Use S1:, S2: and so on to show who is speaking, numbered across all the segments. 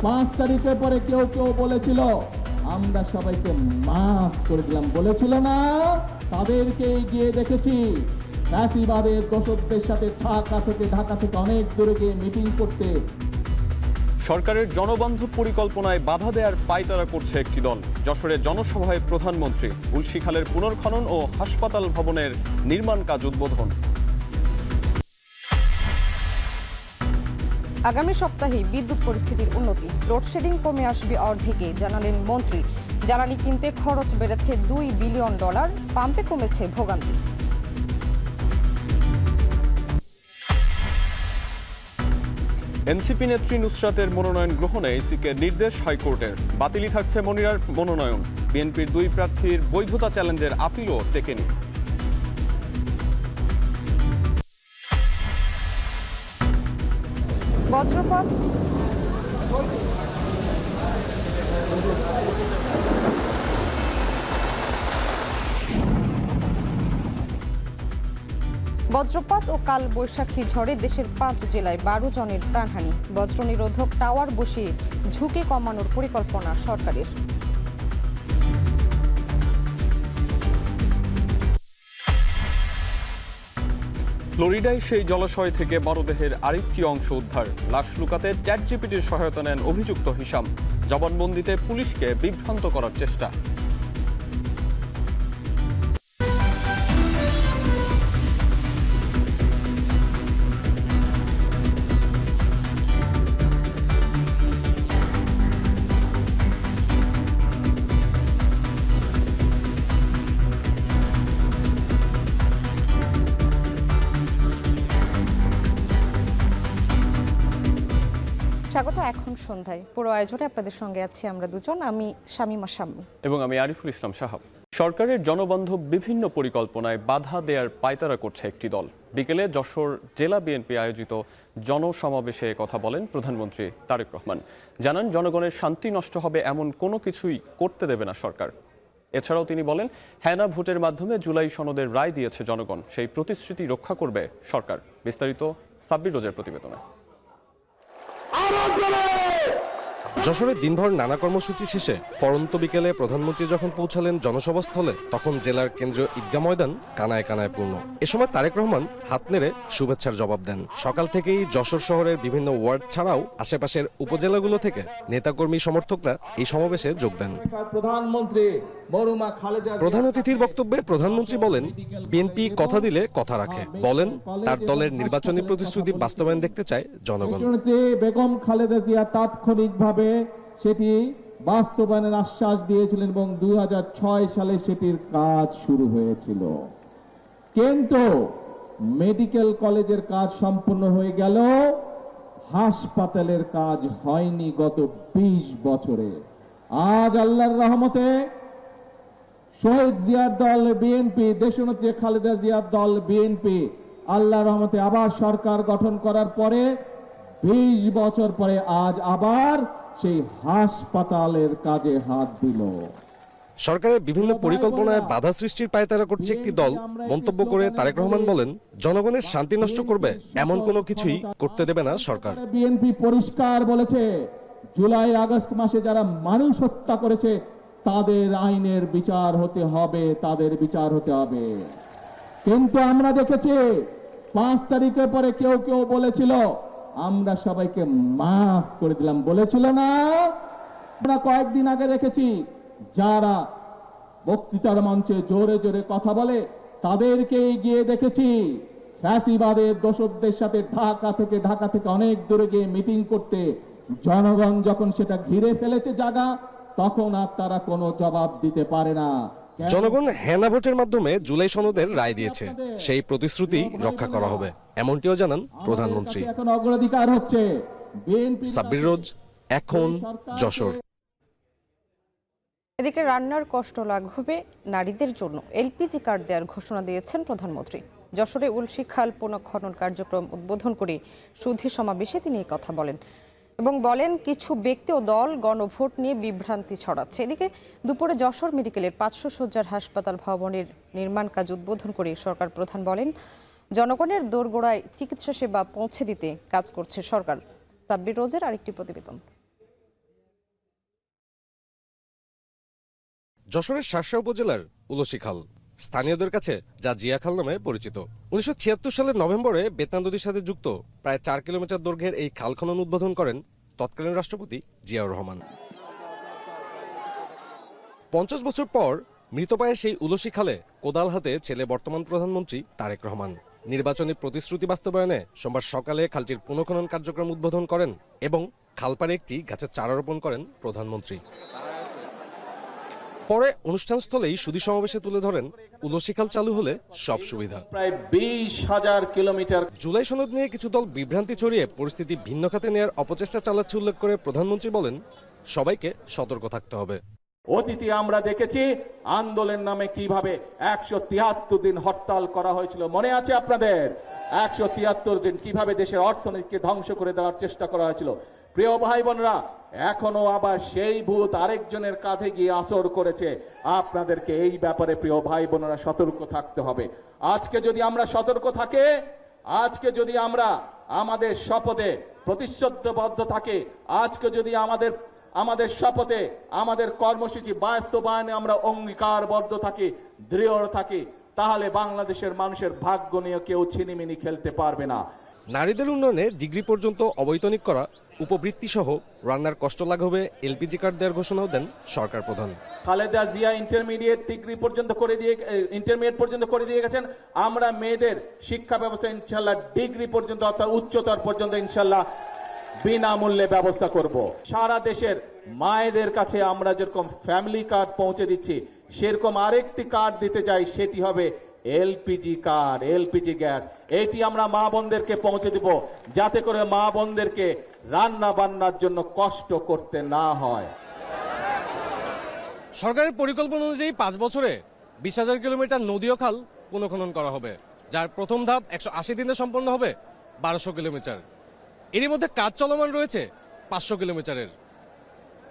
S1: 5 তারিখের পরে কেউ কেউ বলেছিল আমরা সবাইকে মাফ করে দিলাম, বলেছিল না? তাদেরকে গিয়ে দেখেছি ফ্যাসিবাদের দোষকদের সাথে ঢাকা থেকে অনেক দূরে গিয়ে মিটিং করতে।
S2: সরকারের জনবান্ধব পরিকল্পনায় বাধা দেওয়ার পায়তারা করছে একটি দল। যশোরে জনসভায় প্রধানমন্ত্রী, উলশিখালের পুনর্খনন ও হাসপাতাল ভবনের নির্মাণ কাজ উদ্বোধন।
S3: আগামী সপ্তাহে বিদ্যুৎ পরিস্থিতির উন্নতি, লোডশেডিং কমে আসবে অর্ধেকে, জানালেন মন্ত্রী। জ্বালানি কিনতে খরচ বেড়েছে $2 বিলিয়ন, পাম্পে কমেছে ভোগান্তি।
S2: এনসিপি নেত্রী নুসরাতের মনোনয়ন গ্রহণে ইসিকে নির্দেশ হাইকোর্টের। বাতিলই থাকছে মনিরার মনোনয়ন। বিএনপির 2 প্রার্থীর বৈধতা চ্যালেঞ্জের আপিলও টেকেনি।
S3: বজ্রপাত ও কাল বৈশাখী ঝড়ে দেশের 5 জেলায় 12 জনের প্রাণহানি। বজ্র নিরোধক টাওয়ার বসিয়ে ঝুঁকি কমানোর পরিকল্পনা সরকারের।
S2: ফ্লোরিডায় সেই জলাশয় থেকে মরদেহের আরেকটি অংশ উদ্ধার। লাশ লুকাতে চ্যাটজিপিটির সহায়তা নেন অভিযুক্ত হিশাম। জবানবন্দিতে পুলিশকে বিভ্রান্ত করার চেষ্টা।
S3: স্বাগত এখন সন্ধ্যায়। পুরো আয়োজনে আপনাদের সঙ্গে আছি আমরা দুজন, আমি শামীমা শাম্মী
S2: এবং আমি আরিফুল ইসলাম সাহাব। সরকারের জনবান্ধব বিভিন্ন পরিকল্পনায় বাধা দেওয়ার পায়তারা করছে একটি দল। বিকেলে যশোর জেলা বিএনপি আয়োজিত জনসমাবেশে কথা বলেন প্রধানমন্ত্রী তারেক রহমান। জানান, জনগণের শান্তি নষ্ট হবে এমন কোনো কিছুই করতে দেবে না সরকার। এছাড়াও তিনি বলেন, হ্যানা ভোটের মাধ্যমে জুলাই সনদের রায় দিয়েছে জনগণ, সেই প্রতিশ্রুতি রক্ষা করবে সরকার। বিস্তারিত সাব্বির রোজের প্রতিবেদনে।
S4: যশোরে দিনভর নানা কর্মসূচি শেষে পরন্ত বিকেলে প্রধানমন্ত্রী যখন পৌঁছালেন জনসভাস্থলে, তখন জেলার কেন্দ্রীয় ঈদগাহ ময়দান কানায় কানায় পূর্ণ। এ সময় তারেক রহমান হাত নেড়ে শুভেচ্ছার জবাব দেন। সকাল থেকেই যশোর শহরের বিভিন্ন ওয়ার্ড ছাড়াও আশেপাশের উপজেলাগুলো থেকে নেতাকর্মী সমর্থকরা এই সমাবেশে যোগ দেন। প্রধান অতিথির বক্তব্যে প্রধানমন্ত্রী বলেন, বিএনপি কথা দিলে কথা রাখে। বলেন, তার দলের নির্বাচনী প্রতিশ্রুতি বাস্তবায়ন দেখতে চায় জনগণ।
S1: বেগম খালেদা জিয়া তাৎক্ষণিকভাবে সেটি বাস্তবায়নের আশ্বাস দিয়েছিলেন এবং 2006 সালে সেটির কাজ শুরু হয়েছিল। কিন্তু মেডিকেল কলেজের কাজ সম্পূর্ণ হয়ে গেল, হাসপাতালের কাজ হয়নি গত 20 বছরে। আজ আল্লাহর রহমতে শহীদ জিয়ার দল বিএনপি, দেশনেত্রী খালেদা জিয়ার দল বিএনপি আল্লাহর রহমতে আবার সরকার গঠন করার পরে 20 বছর পরে আজ আবার সেই হাসপাতালের কাজে হাত দিল।
S4: সরকারের বিভিন্ন পরিকল্পনায় বাধা সৃষ্টির পায়তারা করছে একটি দল। মন্তব্য করে তারেক রহমান বলেন, জনগণের শান্তি নষ্ট করবে এমন কোনো কিছুই করতে দেবে না সরকার।
S1: বিএনপি পরিষ্কার বলেছে, জুলাই আগস্ট মাসে যারা মানুষ হত্যা করেছে তাদের আইনের বিচার হতে হবে, তাদের বিচার হতে হবে। কিন্তু আমরা দেখেছি 5 তারিখের পরে কেউ কেউ বলেছিল আমরা সবাইকে মাফ করে দিলাম, বলেছিল না? আমরা কয়েকদিন আগে দেখেছি যারা বক্তৃতার মঞ্চে জোরে জোরে কথা বলে তাদেরকে গিয়ে দেখেছি ফ্যাসিবাদের দোষকদের সাথে ঢাকা থেকে অনেক দূরে গিয়ে মিটিং করতে। জনগণ যখন সেটা ঘিরে ফেলেছে জায়গা, তখন আর তারা কোনো জবাব দিতে পারে না।
S4: জনগণ হ্যানা ভোটের মাধ্যমে জুলাই সনদের রায় দিয়েছে, সেই প্রতিশ্রুতি রক্ষা করা হবে, এমনটিও জানান প্রধানমন্ত্রী।
S1: এখন অগ্রাধিকার হচ্ছে
S4: সাব্বির রোজ, এখন যশোর।
S3: এদিকে রান্নার কষ্ট লাঘবে নারীদের জন্য এলপিজি কার্ড দেওয়ার ঘোষণা দিয়েছেন প্রধানমন্ত্রী। যশোরে উলশিখাল পুনঃখনন কার্যক্রম উদ্বোধন করে সুধী সমাবেশে তিনি এই কথা বলেন এবং বলেন, কিছু ব্যক্তি ও দল গণভোট নিয়ে বিভ্রান্তি ছড়াচ্ছে। এদিকে দুপুরে যশোর মেডিকেলের 500 শয্যার হাসপাতাল ভবনের নির্মাণ কাজ উদ্বোধন করে সরকার প্রধান বলেন, জনগণের দোরগোড়ায় চিকিৎসা সেবা পৌঁছে দিতে কাজ করছে সরকার। সাব্বির রোজের আরেকটি প্রতিবেদন।
S4: যশোরের শার্শা উপজেলার উলসী খাল, স্থানীয়দের কাছে যা জিয়া খাল নামে পরিচিত। 1976 সালের নভেম্বরে বেতনা নদীর সাথে যুক্ত প্রায় 4 কিলোমিটার দৈর্ঘ্যের এই খাল খনন উদ্বোধন করেন তৎকালীন রাষ্ট্রপতি জিয়াউর রহমান। 50 বছর পর মৃতপ্রায় সেই উলসী খালে কোদাল হাতে ছেলে বর্তমান প্রধানমন্ত্রী তারেক রহমান। নির্বাচনী প্রতিশ্রুতি বাস্তবায়নে সোমবার সকালে খালটির পুনঃখনন কার্যক্রম উদ্বোধন করেন এবং খালপাড়ে একটি গাছের চারা রোপণ করেন প্রধানমন্ত্রী। পরে অনুষ্ঠানস্থলেই সুধী সমাবেশে তুলে ধরেন উলসী খাল চালু হলে সব সুবিধা।
S1: প্রায় 20,000 কিলোমিটার।
S4: জুলাই সনদ নিয়ে কিছু দল বিভ্রান্তি ছড়িয়ে পরিস্থিতি ভিন্ন খাতে নেওয়ার অপচেষ্টা চালাচ্ছে উল্লেখ করে প্রধানমন্ত্রী বলেন, সবাইকে সতর্ক থাকতে হবে।
S1: অতীতে আমরা দেখেছি আন্দোলনের নামে কিভাবে 173 দিন হরতাল করা হয়েছিল, মনে আছে আপনাদের? 173 দিন কিভাবে দেশের অর্থনীতিকে ধ্বংস করে দেওয়ার চেষ্টা করা হয়েছিল। প্রিয় ভাই বোনেরা, এখনো আবার সেই ভূত আরেকজনের কাঁধে গিয়ে আসর করেছে। আপনাদেরকে এই ব্যাপারে প্রিয় ভাই বোনেরা সতর্ক থাকতে হবে। আজকে যদি আমরা সতর্ক থাকি, আজকে যদি আমরা আমাদের শপথে প্রতিশ্রুতিবদ্ধ থাকি, আজকে যদি আমাদের শপথে আমাদের কর্মসূচি বাস্তবায়নে আমরা অঙ্গীকারবদ্ধ থাকি, দৃঢ় থাকি, তাহলে বাংলাদেশের মানুষের ভাগ্য নিয়ে কেউ ছিনিমিনি খেলতে পারবে না।
S4: নারীদের উন্নয়নে ডিগ্রি পর্যন্ত অবৈতনিক করা, উপবৃত্তি সহ রান্নার কষ্ট লাঘবে এলপিজি কার্ড দেওয়ার ঘোষণাও দেন সরকার প্রধান।
S1: খালেদা জিয়া ইন্টারমিডিয়েট পর্যন্ত করে দিয়ে গেছেন। আমরা মেয়েদের শিক্ষা ব্যবস্থা ইনশাল্লাহ ডিগ্রি পর্যন্ত অর্থাৎ উচ্চতর পর্যন্ত ইনশাল্লাহ বিনামূল্যে ব্যবস্থা করব। সারা দেশের মায়েদের কাছে আমরা যেরকম ফ্যামিলি কার্ড পৌঁছে দিচ্ছি, সেরকম আরেকটি কার্ড দিতে চাই, সেটি হবে এলপিজি কার্ড, এলপিজি গ্যাস। এটি আমরা মা বোনদেরকে পৌঁছে দিব, যাতে করে মা বোনদেরকে রান্না বান্নার জন্য কষ্ট করতে না হয়।
S4: সরকারের পরিকল্পনা অনুযায়ী 5 বছরে 20,000 কিলোমিটার নদী ও খাল পুনঃখনন করা হবে, যার প্রথম ধাপ 180 দিনে সম্পন্ন হবে 1200 কিলোমিটার। এরই মধ্যে কাজ চলমান রয়েছে 500 কিলোমিটারের।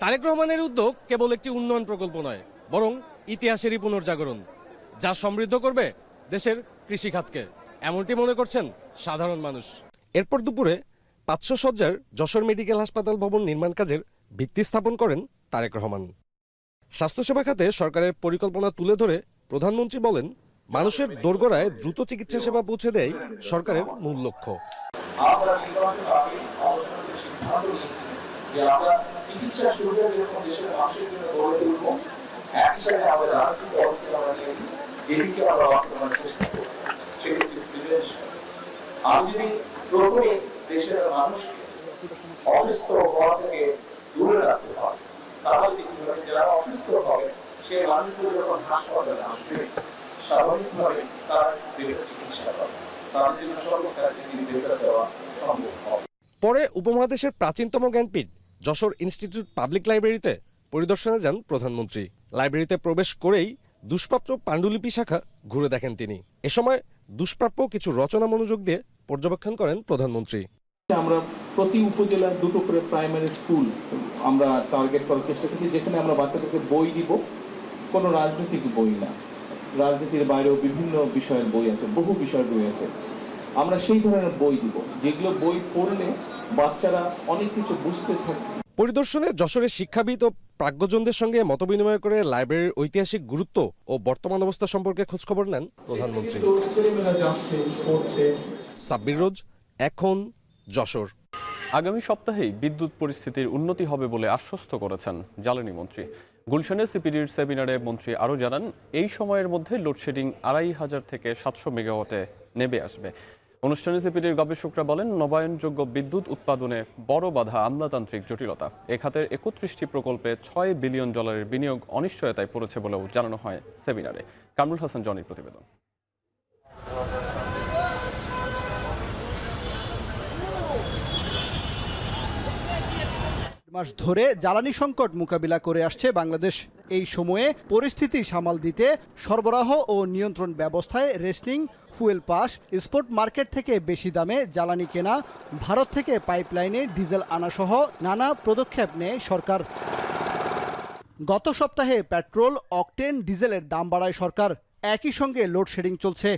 S4: তারেক রহমানের উদ্যোগ কেবল একটি উন্নয়ন প্রকল্প নয়, বরং ইতিহাসেরই পুনর্জাগরণ, যা সমৃদ্ধ করবে দেশের কৃষিখাতকে, এমনটি মনে করছেন সাধারণ মানুষ। এরপর দুপুরে 500 শয্যার যশোর মেডিকেল হাসপাতাল ভবন নির্মাণ কাজের ভিত্তি স্থাপন করেন তারেক রহমান। স্বাস্থ্যসেবা খাতে সরকারের পরিকল্পনা তুলে ধরে প্রধানমন্ত্রী বলেন, মানুষের দোরগোড়ায় দ্রুত চিকিৎসা সেবা পৌঁছে দেয় সরকারের মূল লক্ষ্য।
S5: আমরা নির্বাচনের আগে অবশ্যই সিদ্ধান্ত নিয়েছি যে আমরা চিকিৎসা সুবিধা যেরকম দেশের মানুষের জন্য গড়ে তুলব, একই সাথে আমাদের আর্থিক অবস্থা আমরা নিয়েছি, যেদিকে আমরা বাস্তবায়নের চেষ্টা করব, সেটি হচ্ছে প্রিভেনশন। আমি যদি প্রথমে দেশের মানুষকে অসুস্থ হওয়া থেকে দূরে রাখতে পারি, তাহলে যারা অসুস্থ হবে সেই মানুষগুলো যখন হাসপাতালে আসবে, স্বাভাবিকভাবে তারা বিভিন্ন চিকিৎসা পাবে, তাদের জন্য সর্বকার দেওয়া সম্ভব হবে।
S4: পরে উপমহাদেশের প্রাচীনতম জ্ঞানপীঠ যশোর ইনস্টিটিউট পাবলিক লাইব্রেরিতে পরিদর্শনে যান প্রধানমন্ত্রী। লাইব্রেরিতে প্রবেশ করেই দুষ্প্রাপ্য পাণ্ডুলিপি শাখা ঘুরে দেখেন তিনি। এ সময় দুষ্প্রাপ্য কিছু রচনা মনোযোগ দিয়ে পর্যবেক্ষণ করেন প্রধানমন্ত্রী।
S1: আমরা প্রতি উপজেলার 2টো করে প্রাইমারি স্কুল আমরা টার্গেট করার চেষ্টা করছি, যেখানে আমরা বাচ্চাদেরকে বই দিব, কোনো রাজনৈতিক বই না, রাজনীতির বাইরেও বিভিন্ন বিষয়ের বই আছে, বহু বিষয়ের বই আছে। আমরা সেই ধরনের বই দিব, যেগুলো বই পড়লে বাচ্চারা অনেক কিছু বুঝতে থাকে।
S4: পরিদর্শনে যশোরের শিক্ষাবিদ ও প্রাজ্ঞজনদের সঙ্গে মতবিনিময় করে লাইব্রেরির ঐতিহাসিক গুরুত্ব ও বর্তমান অবস্থা সম্পর্কে খোঁজখবর নেন প্রধানমন্ত্রী। সাব্বির রোজ, এখন যশোর।
S2: আগামী সপ্তাহেই বিদ্যুৎ পরিস্থিতির উন্নতি হবে বলে আশ্বস্ত করেছেন জ্বালানি মন্ত্রী। গুলশানে সিপিডির সেমিনারে মন্ত্রী আরও জানান, এই সময়ের মধ্যে লোডশেডিং 2500 থেকে 700 মেগাওয়াটে নেমে আসবে। অনুষ্ঠানে সিপিডির গবেষকরা বলেন, নবায়নযোগ্য বিদ্যুৎ উৎপাদনে বড় বাধা আমলাতান্ত্রিক জটিলতা। এ খাতের 31টি প্রকল্পে $6 বিলিয়ন বিনিয়োগ অনিশ্চয়তায় পড়েছে বলেও জানানো হয় সেমিনারে। কামরুল হাসান জনির প্রতিবেদন।
S6: মাস ধরে জ্বালানি সংকট মোকাবিলা করে আসছে বাংলাদেশ। এই সময়ে পরিস্থিতি সামাল দিতে সরবরাহ ও নিয়ন্ত্রণ ব্যবস্থায় rationing, fuel pass, spot market থেকে বেশি দামে জ্বালানি কেনা, ভারত থেকে পাইপলাইনে ডিজেল আনাসহ নানা পদক্ষেপ নেয় সরকার। গত সপ্তাহে পেট্রোল, অকটেন, ডিজেলের দাম বাড়ায় সরকার। একই সঙ্গে লোডশেডিং চলছে,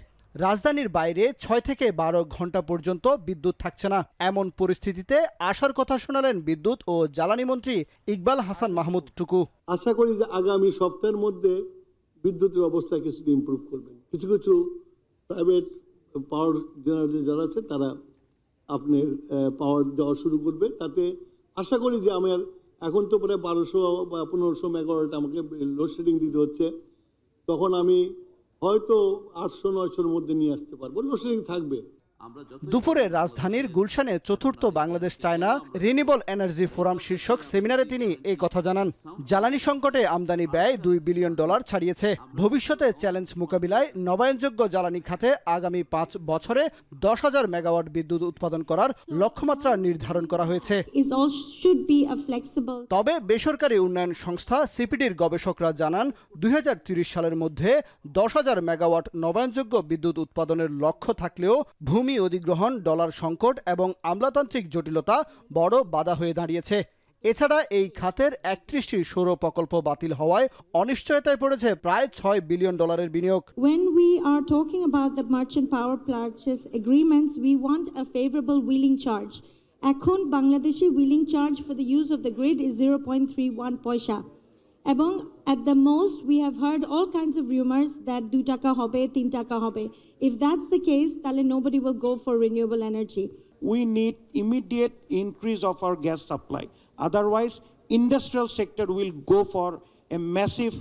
S6: রাজধানীর বাইরে 6 থেকে 12 ঘন্টা পর্যন্ত বিদ্যুৎ থাকছে না। এমন পরিস্থিতিতে আশার কথা শোনালেন বিদ্যুৎ ও জ্বালানি মন্ত্রী ইকবাল হাসান মাহমুদ টুকু।
S7: আশা করি যে আগামী সপ্তাহের মধ্যে বিদ্যুতের অবস্থা কিছুটা ইমপ্রুভ করবেন। কিছু কিছু প্রাইভেট পাওয়ার জেনারেটর যারা আছে তারা আপনার পাওয়ার দেওয়া শুরু করবে। তাতে আশা করি যে আমার এখন তো প্রায় 1200 বা 1500 মেগাওয়াট আমাকে লোডশেডিং দিতে হচ্ছে, তখন আমি হয়তো 800-900-র মধ্যে নিয়ে আসতে পারবো। লোডশেডিং থাকবে।
S6: দুপুরে রাজধানীর গুলশানে চতুর্থ Bangladesh China renewable energy forum শীর্ষক সেমিনারে তিনি এই কথা জানান। জ্বালানি সংকটে আমদানি ব্যয় $2 বিলিয়ন ছাড়িয়েছে। ভবিষ্যতে চ্যালেঞ্জ মোকাবিলায় নবায়নযোগ্য জ্বালানি খাতে আগামী 5 বছরে 10,000 মেগাওয়াট বিদ্যুৎ উৎপাদন করার লক্ষ্যমাত্রা নির্ধারণ করা হয়েছে। তবে বেসরকারি উন্নয়ন সংস্থা সিপিডির গবেষকরা জানান 2030 সালের মধ্যে 10,000 মেগাওয়াট নবায়নযোগ্য বিদ্যুৎ উৎপাদনের লক্ষ্য থাকলেও ভূমি অধিগ্রহণ, ডলার সংকট এবং আমলাতান্ত্রিক জটিলতা বড় বাধা হয়ে দাঁড়িয়েছে। এছাড়া এই খাতের 31টি সৌর প্রকল্প বাতিল হওয়ায় অনিশ্চয়তায় পড়েছে প্রায় $6 বিলিয়ন বিনিয়োগ।
S8: When we are talking about the merchant power purchase agreements, we want a favorable wheeling charge. এখন বাংলাদেশে wheeling charge for the use of the grid is 0.31 পয়সা। এবং at the most we have heard all kinds of rumors that 2 টাকা হবে, 3 টাকা হবে. If that's the case, তাহলে nobody will go for renewable energy.
S9: We need immediate increase of our gas supply. Otherwise, industrial sector will go for a massive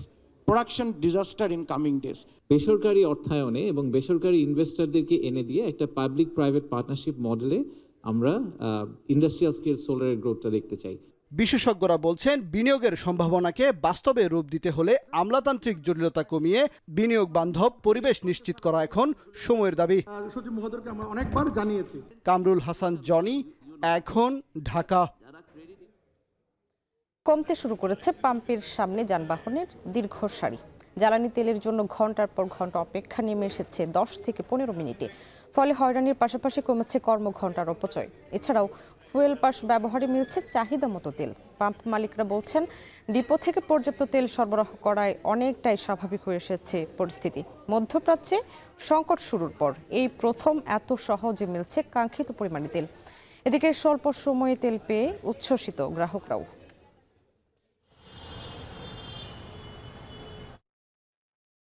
S9: production disaster in coming days.
S10: বেসরকারি অর্থায়নে এবং বেসরকারি ইনভেস্টরদেরকে এনে দিয়ে একটা public private partnership মডেলে আমরা ইন্ডাস্ট্রিয়াল স্কেল সোলারের গ্রোথটা দেখতে চাই।
S6: বিশেষজ্ঞরা বলছেন বিনিয়োগের সম্ভাবনাকে বাস্তবে রূপ দিতে হলে আমলাতান্ত্রিক জটিলতা কমিয়ে বিনিয়োগ বান্ধব পরিবেশ নিশ্চিত করা এখন সময়ের দাবি।
S7: সচিব মহোদয়কে আমরা অনেকবার জানিয়েছি।
S6: কামরুল হাসান জনি, এখন, ঢাকা।
S3: কমতে শুরু করেছে পাম্পের সামনে যানবাহনের দীর্ঘ সারি। জ্বালানি তেলের জন্য ঘন্টার পর ঘন্টা অপেক্ষা নেমে এসেছে 10 থেকে 15 মিনিটে। ফলে হয়রানির পাশাপাশি কমেছে কর্মঘণ্টার অপচয়। এছাড়াও ফুয়েল পাস ব্যবহারে মিলছে চাহিদা মতো তেল। পাম্প মালিকরা বলছেন ডিপো থেকে পর্যাপ্ত তেল সরবরাহ করায় অনেকটাই স্বাভাবিক হয়ে এসেছে পরিস্থিতি। মধ্যপ্রাচ্যে সংকট শুরুর পর এই প্রথম এত সহজে মিলছে কাঙ্ক্ষিত পরিমাণে তেল। এদিকে স্বল্প সময়ে তেল পেয়ে উচ্ছ্বসিত গ্রাহকরাও।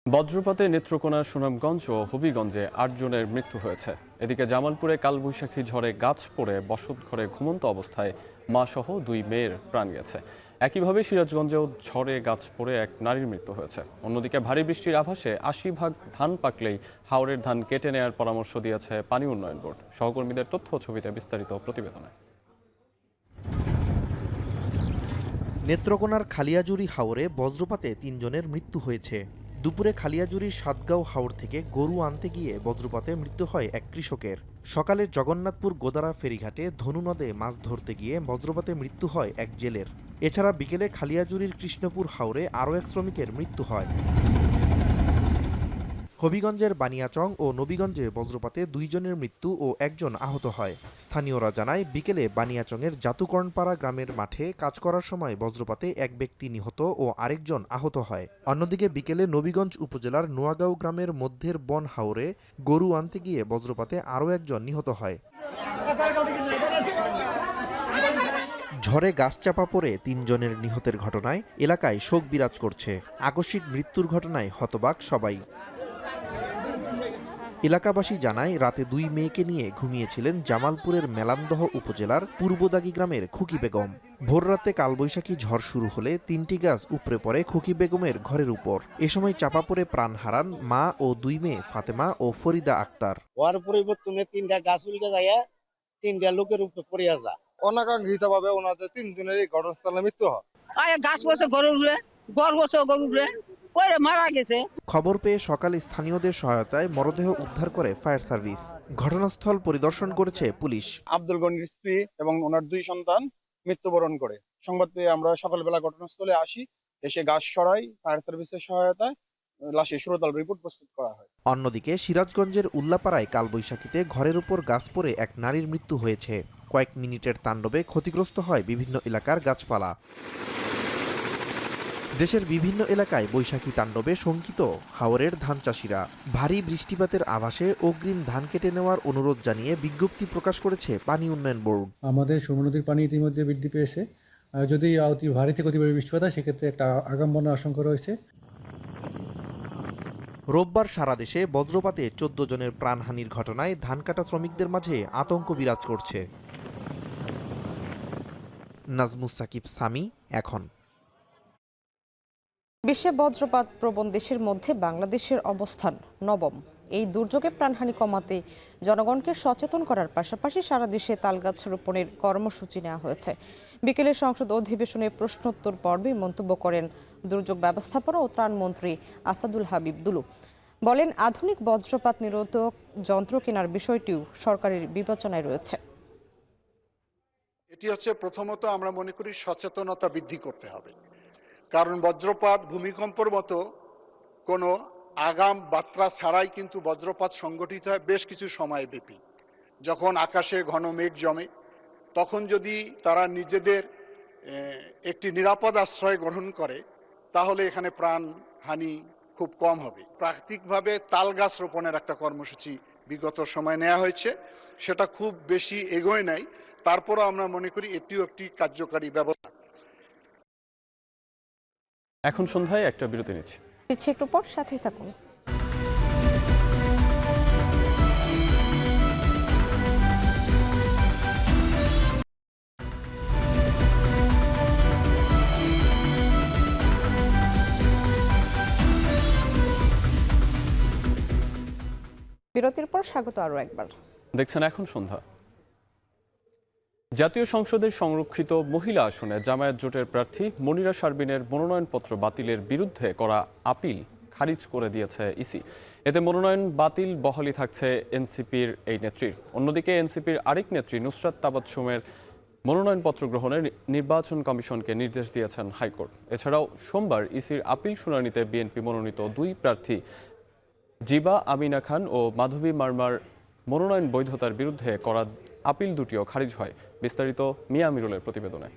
S2: বজ্রপাতে নেত্রকোনা, সুনামগঞ্জ ও হবিগঞ্জে 8 জনের মৃত্যু হয়েছে। এদিকে জামালপুরে কালবৈশাখী ঝড়ে গাছ পড়ে বসতঘরে ঘুমন্ত অবস্থায় মা সহ 2 মেয়ের প্রাণ গেছে। একইভাবে সিরাজগঞ্জেও ঝড়ে গাছ পড়ে এক নারীর মৃত্যু হয়েছে। অন্যদিকে ভারী বৃষ্টির আভাসে 80% ধান পাকলেই হাওরের ধান কেটে নেওয়ার পরামর্শ দিয়েছে পানি উন্নয়ন বোর্ড। সহকর্মীদের তথ্য ছবিতে বিস্তারিত প্রতিবেদনে।
S11: নেত্রকোনার খালিয়াজুরি হাওরে বজ্রপাতে 3 জনের মৃত্যু হয়েছে। দুপুরে খালিয়াজুরির সাতগাঁও হাওর থেকে গরু আনতে গিয়ে বজ্রপাতে মৃত্যু হয় এক কৃষকের। সকালে জগন্নাথপুর গোদারা ফেরিঘাটে ধনু নদে মাছ ধরতে গিয়ে বজ্রপাতে মৃত্যু হয় এক জেলের। এছাড়া বিকেলে খালিয়াজুরির কৃষ্ণপুর হাওরে আরও এক শ্রমিকের মৃত্যু হয়। হবিগঞ্জের বানিয়াচং ও নবীগঞ্জে বজ্রপাতে 2 জনের মৃত্যু ও 1 জন আহত হয়। স্থানীয়রা জানায় বিকেলে বানিয়াচংয়ের জাতুকর্ণপাড়া গ্রামের মাঠে কাজ করার সময় বজ্রপাতে 1 ব্যক্তি নিহত ও আরেকজন আহত হয়। অন্যদিকে বিকেলে নবীগঞ্জ উপজেলার নোয়াগাঁও গ্রামের মধ্যের বন হাওরে গরু আনতে গিয়ে বজ্রপাতে আরও 1 জন নিহত হয়। ঝড়ে গাছ চাপা পড়ে 3 জনের নিহতের ঘটনায় এলাকায় শোক বিরাজ করছে। আকস্মিক মৃত্যুর ঘটনায় হতবাক সবাই। এলাকাবাসী জানায় রাতে 2 মেয়েকে নিয়ে ঘুমিয়েছিলেন জামালপুরের মেলান্দহ উপজেলার পূর্বদাগী গ্রামের খুকি বেগম। ভোররাতে কালবৈশাখী ঝড় শুরু হলে 3টি গাছ উপড়ে পড়ে খুকি বেগমের ঘরের উপর। এ সময় চাপা পড়ে প্রাণ হারান মা ও 2 মেয়ে ফাতেমা ও ফরিদা আক্তার।
S12: ওর পরিবর্তনে 3টা গাছ উল্টে যায়, 3টা লোকের উপরে পড়ে যায়।
S13: অনাকাঙ্ক্ষিতভাবে ওনাদের 3 দিনের এই ঘটনাস্থলে মৃত্যু হয়।
S14: গাছ বসে গরুর উপরে, গড় বসে গরুর উপরে পরে মারা গেছে।
S11: খবর পেয়ে সকালে স্থানীয়দের সহায়তায় মরদেহ উদ্ধার করে ফায়ার সার্ভিস। ঘটনাস্থল পরিদর্শন করেছে পুলিশ।
S13: আব্দুল গনির স্ত্রী এবং ওনার 2 সন্তান মৃত্যুবরণ করে। সংবাদ পেয়ে আমরা সকালবেলা ঘটনাস্থলে আসি, এসে গাছ সরাই, ফায়ার সার্ভিসের সহায়তায় লাশের সুরতল রিপোর্ট প্রস্তুত করা হয়।
S11: অন্যদিকে সিরাজগঞ্জের উল্লাপাড়ায় কালবৈশাখীতে ঘরের উপর গাছ পড়ে এক নারীর মৃত্যু হয়েছে। কয়েক মিনিটের তাণ্ডবে ক্ষতিগ্রস্ত হয় বিভিন্ন এলাকার গাছপালা। দেশের বিভিন্ন এলাকায় বৈশাখী তাণ্ডবে শঙ্কিত হাওরের ধান চাষিরা। ভারী বৃষ্টিপাতের আভাসে অগ্রিম ধান কেটে নেওয়ার অনুরোধ জানিয়ে বিজ্ঞপ্তি প্রকাশ করেছে পানি উন্নয়ন বোর্ড।
S15: আমাদের সুরমা নদীর পানি ইতিমধ্যে বৃদ্ধি পেয়েছে। যদি অতি ভারী থেকে অতি ভারী বৃষ্টিপাত হয় সেক্ষেত্রে একটা আগাম বন্যার আশঙ্কা রয়েছে।
S11: রোববার সারা দেশে বজ্রপাতে 14 জনের প্রাণহানির ঘটনায় ধান কাটা শ্রমিকদের মাঝে আতঙ্ক বিরাজ করছে। নাজমুস সাকিব সামি, এখন।
S3: বিশ্বে বজ্রপাত প্রবণ দেশের মধ্যে বাংলাদেশের অবস্থান নবম। এই দুর্যোগে প্রাণহানি কমাতে জনগণকে সচেতন করার পাশাপাশি সারা দেশে তালগাছ রোপণের কর্মসূচি নেওয়া হয়েছে। বিকেলে সংসদ অধিবেশনে প্রশ্নোত্তর পর্বে মন্তব্য করেন দুর্যোগ ব্যবস্থাপনা ও ত্রাণমন্ত্রী আসাদুল হাবিব দুলু। বলেন, আধুনিক বজ্রপাত নিরোধক যন্ত্র কেনার বিষয়টিও সরকারের বিবেচনায় রয়েছে।
S16: এটি হচ্ছে প্রথমত আমরা মনে করি সচেতনতা বৃদ্ধি করতে হবে, কারণ বজ্রপাত ভূমিকম্পর মতো কোনো আগাম বার্তা ছাড়াই কিন্তু বজ্রপাত সংঘটিত হয় বেশ কিছু সময় ব্যাপী। যখন আকাশে ঘন মেঘ জমে তখন যদি তারা নিজেদের একটি নিরাপদ আশ্রয় গ্রহণ করে তাহলে এখানে প্রাণহানি খুব কম হবে। প্রাকৃতিকভাবে তাল গাছ রোপণের একটা কর্মসূচি বিগত সময় নেওয়া হয়েছে, সেটা খুব বেশি এগোয় নাই, তারপরও আমরা মনে করি এটিও একটি কার্যকারী ব্যবস্থা।
S2: এখন সন্ধ্যায় একটা বিরতি নিচ্ছি,
S3: একটু পর সাথেই থাকুন। বিরতির পর স্বাগত আরও একবার।
S2: দেখছেন এখন সন্ধ্যা। জাতীয় সংসদের সংরক্ষিত মহিলা আসনে জামায়াত জোটের প্রার্থী মনিরা শারমিনের মনোনয়নপত্র বাতিলের বিরুদ্ধে করা আপিল খারিজ করে দিয়েছে ইসি। এতে মনোনয়ন বাতিল বহালি থাকছে এনসিপির এই নেত্রীর। অন্যদিকে এনসিপির আরেক নেত্রী নুসরাত তাবাসসুমের মনোনয়নপত্র গ্রহণের নির্বাচন কমিশনকে নির্দেশ দিয়েছেন হাইকোর্ট। এছাড়াও সোমবার ইসির আপিল শুনানিতে বিএনপি মনোনীত দুই প্রার্থী জিবা আমিনা খান ও মাধবী মারমার মনোনয়ন বৈধতার বিরুদ্ধে করা আপিল দুটিও খারিজ হয়। বিস্তারিত মিয়া আমিরুলের প্রতিবেদনে।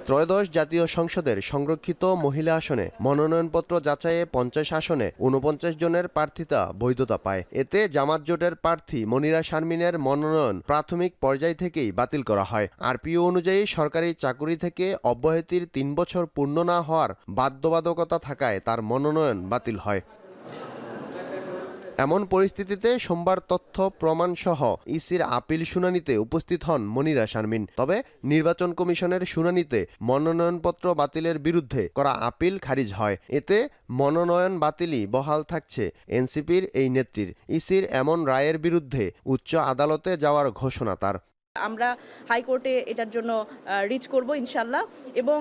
S11: ত্রয়োদশ জাতীয় সংসদের সংরক্ষিত মহিলা আসনে মনোনয়নপত্র যাচাইয়ে 50 আসনে 49 জনের প্রার্থিতা বৈধতা পায়। এতে জামাত জোটের প্রার্থী মনিরা শারমিনের মনোনয়ন প্রাথমিক পর্যায় থেকেই বাতিল করা হয়। আরপিও অনুযায়ী সরকারি চাকুরি থেকে অব্যাহতির 3 বছর পূর্ণ না হওয়ার বাধ্যবাধকতা থাকায় তার মনোনয়ন বাতিল হয়। এমন পরিস্থিতিতে সোমবার তথ্য প্রমাণ সহ ইসির আপিল শুনানিতে উপস্থিত হন মনিরা শারমিন। তবে নির্বাচন কমিশনের শুনানিতে মনোনয়নপত্র বাতিলের বিরুদ্ধে করা আপিল খারিজ হয়। এতে মনোনয়ন বাতিলই বহাল থাকছে এনসিপির এই নেত্রীর। ইসির এমন রায়ের বিরুদ্ধে উচ্চ আদালতে যাওয়ার ঘোষণা তার।
S17: আমরা হাইকোর্টে এটার জন্য রিচ করব ইনশাল্লাহ, এবং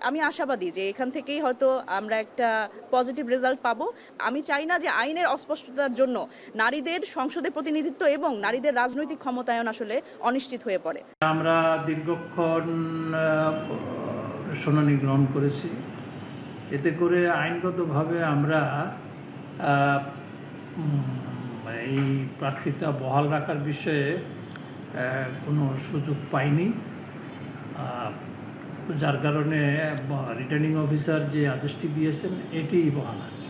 S17: আমি আশাবাদী যে এখান থেকেই হয়তো আমরা একটা পজিটিভ রেজাল্ট পাবো। আমি চাই না যে আইনের অস্পষ্টতার জন্য নারীদের সংসদে প্রতিনিধিত্ব এবং নারীদের রাজনৈতিক ক্ষমতায়ন আসলে অনিশ্চিত হয়ে পড়ে।
S18: আমরা দীর্ঘক্ষণ শুনানি গ্রহণ করেছি। এতে করে আইনগতভাবে আমরা এই প্রার্থিতা বহাল রাখার বিষয়ে কোনো সুযোগ পাইনি, যার কারণে রিটার্নিং অফিসার যে আদেশটি দিয়েছেন এটি বহাল আছে।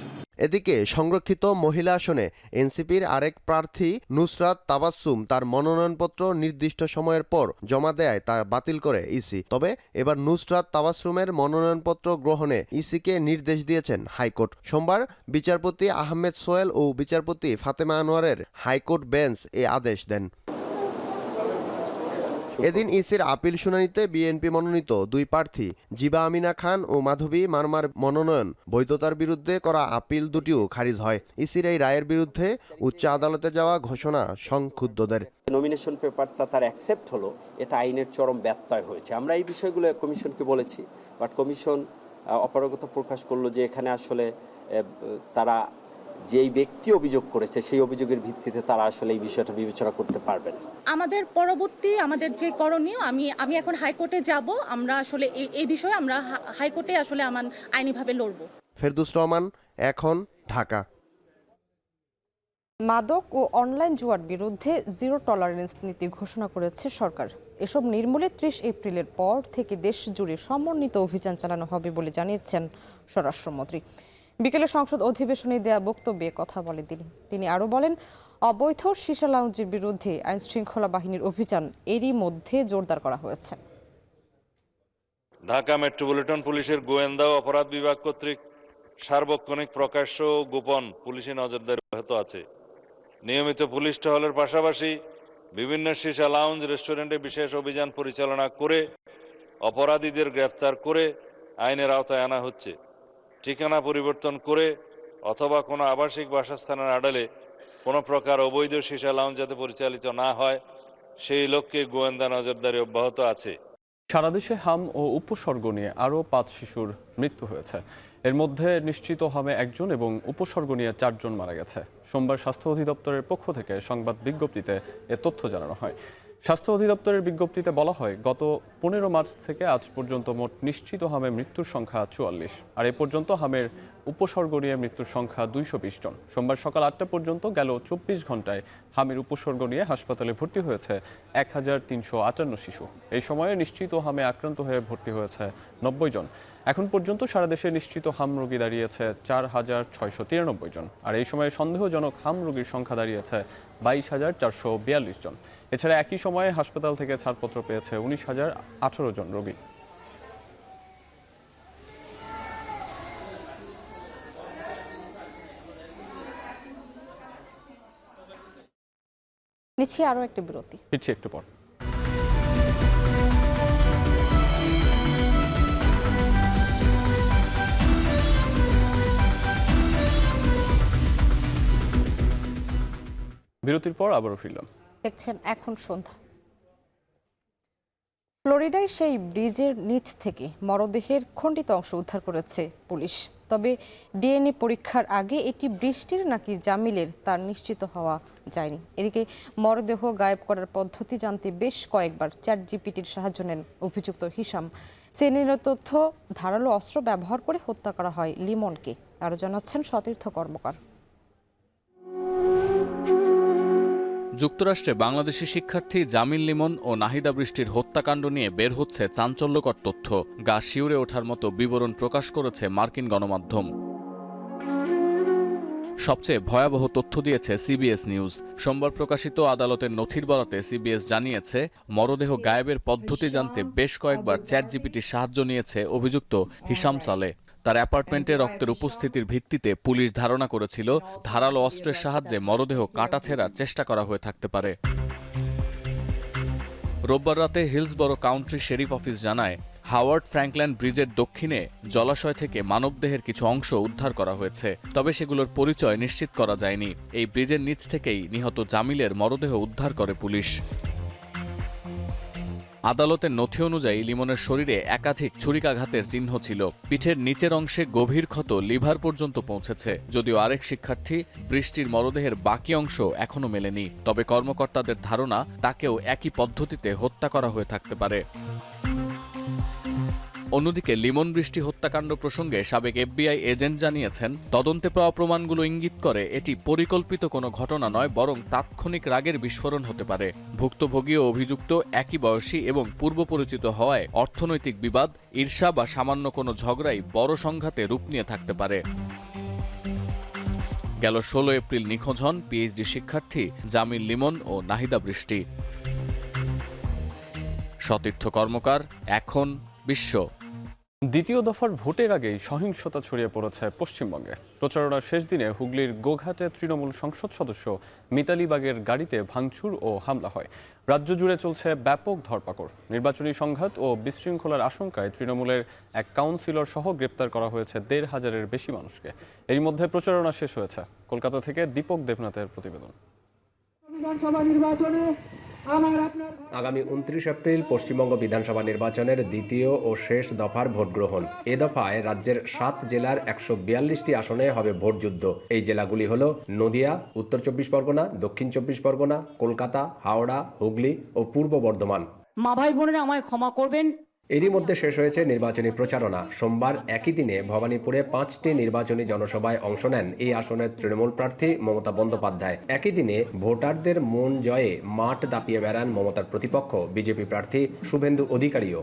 S11: এদিকে সংরক্ষিত মহিলা আসনে এনসিপির আরেক প্রার্থী নুসরাত তাবাসসুম তার মনোনয়নপত্র নির্দিষ্ট সময়ের পর জমা দেয় তা বাতিল করে ইসি। তবে এবার নুসরাত তাবাসসুমের মনোনয়নপত্র গ্রহণে ইসিকে নির্দেশ দিয়েছেন হাইকোর্ট। সোমবার বিচারপতি আহমেদ সোহেল ও বিচারপতি ফাতেমা আনোয়ারের হাইকোর্ট বেঞ্চ এ আদেশ দেন। এদিন ইসির আপিল শুনানিতে বিএনপি মনোনীত দুই প্রার্থী জিবা আমিনা খান ও মাধবী মারমার মনোনয়ন বৈধতার বিরুদ্ধে করা আপিল দুটিও খারিজ হয়। ইসির এই রায়ের বিরুদ্ধে উচ্চ আদালতে যাওয়া ঘোষণা সংক্ষুব্ধদের।
S19: নমিনেশন পেপারটা তার অ্যাকসেপ্ট হলো, এটা আইনের চরম ব্যত্যয় হয়েছে। আমরা এই বিষয়গুলো কমিশনকে বলেছি, বাট কমিশন অপারগতা প্রকাশ করলো যে এখানে আসলে তারা যেই ব্যক্তি অভিযোগ করেছে সেই অভিযোগের ভিত্তিতে তারা আসলে এই বিষয়টা বিবেচনা করতে পারবে না।
S17: আমাদের যে করণীয়, আমি এখন হাইকোর্টে যাব। আমরা আসলে এই বিষয়ে আমরা হাইকোর্টে আসলে আইনিভাবে লড়ব।
S11: ফেরদৌস রহমান, এখন, ঢাকা।
S3: মাদক ও অনলাইন জুয়ার বিরুদ্ধে জিরো টলারেন্স নীতি ঘোষণা করেছে সরকার। এসব নির্মূলে 30 এপ্রিলের পর থেকে দেশ জুড়ে সমন্বিত অভিযান চালানো হবে বলে জানিয়েছেন স্বরাষ্ট্রমন্ত্রী। বিকেলে সংসদ অধিবেশনে দেয়া বক্তব্যে কথা বলেন তিনি আরও বলেন, অবৈধ সীসা লাউঞ্জের বিরুদ্ধে আইন শৃঙ্খলা বাহিনীর অভিযান এরই মধ্যে জোরদার করা হয়েছে।
S20: ঢাকা মেট্রোপলিটন পুলিশের গোয়েন্দা ও অপরাধ বিভাগ কর্তৃক সার্বক্ষণিক প্রকাশ্য ও গোপন পুলিশি নজরদারি অব্যাহত আছে। নিয়মিত পুলিশ টহলের পাশাপাশি বিভিন্ন সীসা লাউঞ্জ রেস্টুরেন্টে বিশেষ অভিযান পরিচালনা করে অপরাধীদের গ্রেফতার করে আইনের আওতায় আনা হচ্ছে। ঠিকানা পরিবর্তন করে অথবা কোনো আবাসিক বাসস্থানের আড়ালে কোনো প্রকার অবৈধ সীসা লাউঞ্জ যাতে পরিচালিত না হয় সেই লক্ষ্যে গোয়েন্দা নজরদারি অব্যাহত আছে।
S2: সারা দেশে হাম ও উপসর্গ নিয়ে আরও 5 শিশুর মৃত্যু হয়েছে। এর মধ্যে নিশ্চিত হামে 1 জন এবং উপসর্গ নিয়ে 4 জন মারা গেছে। সোমবার স্বাস্থ্য অধিদপ্তরের পক্ষ থেকে সংবাদ বিজ্ঞপ্তিতে এ তথ্য জানানো হয়। স্বাস্থ্য অধিদপ্তরের বিজ্ঞপ্তিতে বলা হয়, গত 15 মার্চ থেকে আজ পর্যন্ত মোট নিশ্চিত হামে মৃত্যুর সংখ্যা 44, আর এ পর্যন্ত হামের উপসর্গ নিয়ে মৃত্যুর সংখ্যা 220 জন। সোমবার সকাল 8টা পর্যন্ত গেল 24 ঘন্টায় হামের উপসর্গ নিয়ে হাসপাতালে ভর্তি হয়েছে 1358 শিশু। এই সময়ে নিশ্চিত হামে আক্রান্ত হয়ে ভর্তি হয়েছে 90 জন। এখন পর্যন্ত সারা দেশে নিশ্চিত হাম রোগী দাঁড়িয়েছে 4693 জন, আর এই সময়ে সন্দেহজনক হাম রোগীর সংখ্যা দাঁড়িয়েছে 22,442 জন। এছাড়া একই সময়ে হাসপাতাল থেকে ছাড়পত্র পেয়েছে 19,018 জন রোগী।
S3: নিচ্ছি আরও একটি বিরতি,
S2: ফিরছি একটু পর। বিরতির পর আবারও ফিরলাম।
S3: দেখছেন এখন সন্ধ্যা। ফ্লোরিডায় সেই ব্রিজের নিচ থেকে মরদেহের খণ্ডিত অংশ উদ্ধার করেছে পুলিশ। তবে ডিএনএ পরীক্ষার আগে এটি বৃষ্টির নাকি জামিলের তা নিশ্চিত হওয়া যায়নি। এদিকে মরদেহ গায়েব করার পদ্ধতি জানতে বেশ কয়েকবার চ্যাটজিপিটির সাহায্য নেন অভিযুক্ত হিসাম। সিএনএনের তথ্য, ধারালো অস্ত্র ব্যবহার করে হত্যা করা হয় লিমনকে। আরও জানাচ্ছেন সতীর্থ কর্মকার।
S21: যুক্তরাষ্ট্রে বাংলাদেশি শিক্ষার্থী জামিল লিমন ও নাহিদা বৃষ্টির হত্যাকাণ্ড নিয়ে বের হচ্ছে চাঞ্চল্যকর তথ্য। গা শিউরে ওঠার মতো বিবরণ প্রকাশ করেছে মার্কিন গণমাধ্যম। সবচেয়ে ভয়াবহ তথ্য দিয়েছে সিবিএস নিউজ। সোমবার প্রকাশিত আদালতের নথির বরাতে সিবিএস জানিয়েছে, মরদেহ গায়েবের পদ্ধতি জানতে বেশ কয়েকবার চ্যাটজিপিটির সাহায্য নিয়েছে অভিযুক্ত হিসাম সালে। তার অ্যাপার্টমেন্টে রক্তের উপস্থিতির ভিত্তিতে পুলিশ ধারণা করেছিল ধারালো অস্ত্রের সাহায্যে মরদেহ কাটা ছেঁড়ার চেষ্টা করা হয়ে থাকতে পারে। রোববার রাতে হিলসবরো কাউন্টি শেরিফ অফিস জানায়, হাওয়ার্ড ফ্র্যাঙ্কল্যান্ড ব্রিজের দক্ষিণে জলাশয় থেকে মানবদেহের কিছু অংশ উদ্ধার করা হয়েছে, তবে সেগুলোর পরিচয় নিশ্চিত করা যায়নি। এই ব্রিজের নিচ থেকেই নিহত জামিলের মরদেহ উদ্ধার করে পুলিশ। আদালতের নথি অনুযায়ী লিমনের শরীরে একাধিক ছুরিকাঘাতের চিহ্ন ছিল। পিঠের নিচের অংশে গভীর ক্ষত লিভার পর্যন্ত পৌঁছেছে। যদিও আরেক শিক্ষার্থী বৃষ্টির মরদেহের বাকি অংশ এখনো মেলেনি, তবে কর্মকর্তাদের ধারণা তাকেও একই পদ্ধতিতে হত্যা করা হয়ে থাকতে পারে। অন্যদিকে লিমন বৃষ্টি হত্যাকাণ্ড প্রসঙ্গে সাবেক এফবিআই এজেন্ট জানিয়েছেন, তদন্তে পাওয়া প্রমাণগুলো ইঙ্গিত করে এটি পরিকল্পিত কোনো ঘটনা নয়, বরং তাৎক্ষণিক রাগের বিস্ফোরণ হতে পারে। ভুক্তভোগী ও অভিযুক্ত একই বয়সী এবং পূর্ব পরিচিত হওয়ায় অর্থনৈতিক বিবাদ, ঈর্ষা বা সামান্য কোনো ঝগড়াই বড় সংঘাতে রূপ নিয়ে থাকতে পারে। গেল 16 এপ্রিল নিখোঁজ হন পিএইচডি শিক্ষার্থী জামিল লিমন ও নাহিদা বৃষ্টি। সতীর্থ কর্মকার, এখন বিশ্ব।
S2: দ্বিতীয় দফার ভোটের আগেই সহিংসতা ছড়িয়ে পড়েছে পশ্চিমবঙ্গে। প্রচারণার শেষ দিনে হুগলির গোঘাটে তৃণমূল সংসদ সদস্য মিতালি বাগের গাড়িতে ভাঙচুর ও হামলা হয়। রাজ্য জুড়ে চলছে ব্যাপক ধরপাকড়। নির্বাচনী সংঘাত ও বিশৃঙ্খলার আশঙ্কায় তৃণমূলের এক কাউন্সিলর সহ গ্রেপ্তার করা হয়েছে 1,500-এর বেশি মানুষকে। এরই মধ্যে প্রচারণা শেষ হয়েছে। কলকাতা থেকে দীপক দেবনাথের প্রতিবেদন।
S22: আগামী 29 এপ্রিল পশ্চিমবঙ্গ বিধানসভা নির্বাচনের দ্বিতীয় ও শেষ দফার ভোট গ্রহণ। এ দফায় রাজ্যের 7 জেলার 142টি আসনে হবে ভোটযুদ্ধ। এই জেলাগুলি হল নদিয়া, উত্তর 24 পরগনা, দক্ষিণ 24 পরগনা, কলকাতা, হাওড়া, হুগলি ও পূর্ব বর্ধমান।
S23: মা ভাই বোনেরা আমায় ক্ষমা করবেন,
S22: এরই মধ্যে শেষ হয়েছে নির্বাচনী প্রচারণা। সোমবার একই দিনে ভবানীপুরে 5টি নির্বাচনী জনসভায় অংশ নেন এই আসনের তৃণমূল প্রার্থী মমতা বন্দ্যোপাধ্যায়। একই দিনে ভোটারদের মন জয়ে মাঠ দাপিয়ে বেড়ান মমতার প্রতিপক্ষ বিজেপি প্রার্থী শুভেন্দু অধিকারীও।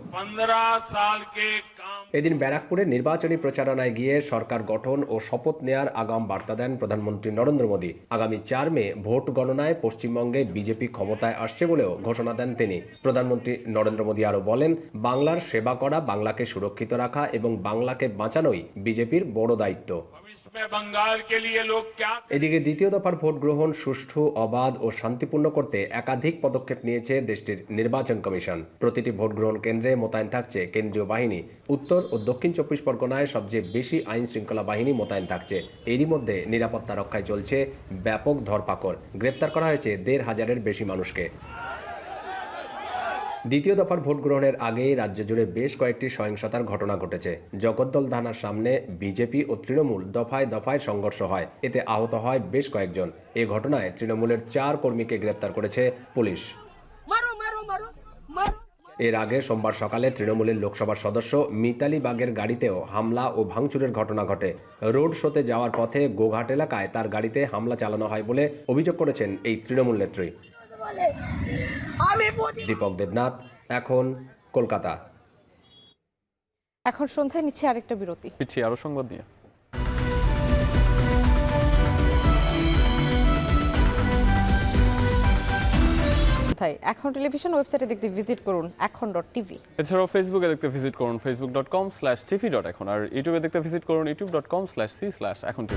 S22: এদিন ব্যারাকপুরে নির্বাচনী প্রচারণায় গিয়ে সরকার গঠন ও শপথ নেয়ার আগাম বার্তা দেন প্রধানমন্ত্রী নরেন্দ্র মোদী। আগামী 4 মে ভোট গণনায় পশ্চিমবঙ্গে বিজেপি ক্ষমতায় আসছে বলেও ঘোষণা দেন তিনি। প্রধানমন্ত্রী নরেন্দ্র মোদী আরও বলেন, বাংলার সেবা করা, বাংলাকে সুরক্ষিত রাখা এবং বাংলাকে বাঁচানোই বিজেপির বড় দায়িত্ব। এদিকে দ্বিতীয় দফার ভোট গ্রহণ সুষ্ঠু, অবাধ ও শান্তিপূর্ণ করতে একাধিক পদক্ষেপ নিয়েছে দেশটির নির্বাচন কমিশন। প্রতিটি ভোট গ্রহণ কেন্দ্রে মোতায়েন থাকছে কেন্দ্রীয় বাহিনী। উত্তর ও দক্ষিণ 24 পরগনায় সবচেয়ে বেশি আইন শৃঙ্খলা বাহিনী মোতায়েন থাকছে। এরই মধ্যে নিরাপত্তা রক্ষায় চলছে ব্যাপক ধরপাকড়। গ্রেপ্তার করা হয়েছে 1,500-এর বেশি মানুষকে। দ্বিতীয় দফার ভোট গ্রহণের আগেই রাজ্য জুড়ে বেশ কয়েকটি সহিংসতার ঘটনা ঘটেছে। জগদ্দল থানার সামনে বিজেপি ও তৃণমূল দফায় দফায় সংঘর্ষ হয়। এতে আহত হয় বেশ কয়েকজন। এ ঘটনায় তৃণমূলের 4 কর্মীকে গ্রেপ্তার করেছে পুলিশ। এর আগে সোমবার সকালে তৃণমূলের লোকসভার সদস্য মিতালি বাগের গাড়িতেও হামলা ও ভাঙচুরের ঘটনা ঘটে। রোড শোতে যাওয়ার পথে গোঘাট এলাকায় তার গাড়িতে হামলা চালানো হয় বলে অভিযোগ করেছেন এই তৃণমূল নেত্রী। দীপক দেবনাথ, এখন কলকাতা।
S3: এখন সন্ধ্যায় নিচ্ছে আরেকটা বিরতি।
S2: পিছিয়ে আরো সংবাদ দিয়ে
S3: এখন টেলিভিশন ওয়েবসাইটে দেখতে ভিজিট করুন এখন.tv।
S2: এছাড়াও ফেসবুকে দেখতে ভিজিট করুন facebook.com/tv.এখন আর ইউটিউবে দেখতে ভিজিট করুন youtube.com/c/echontv।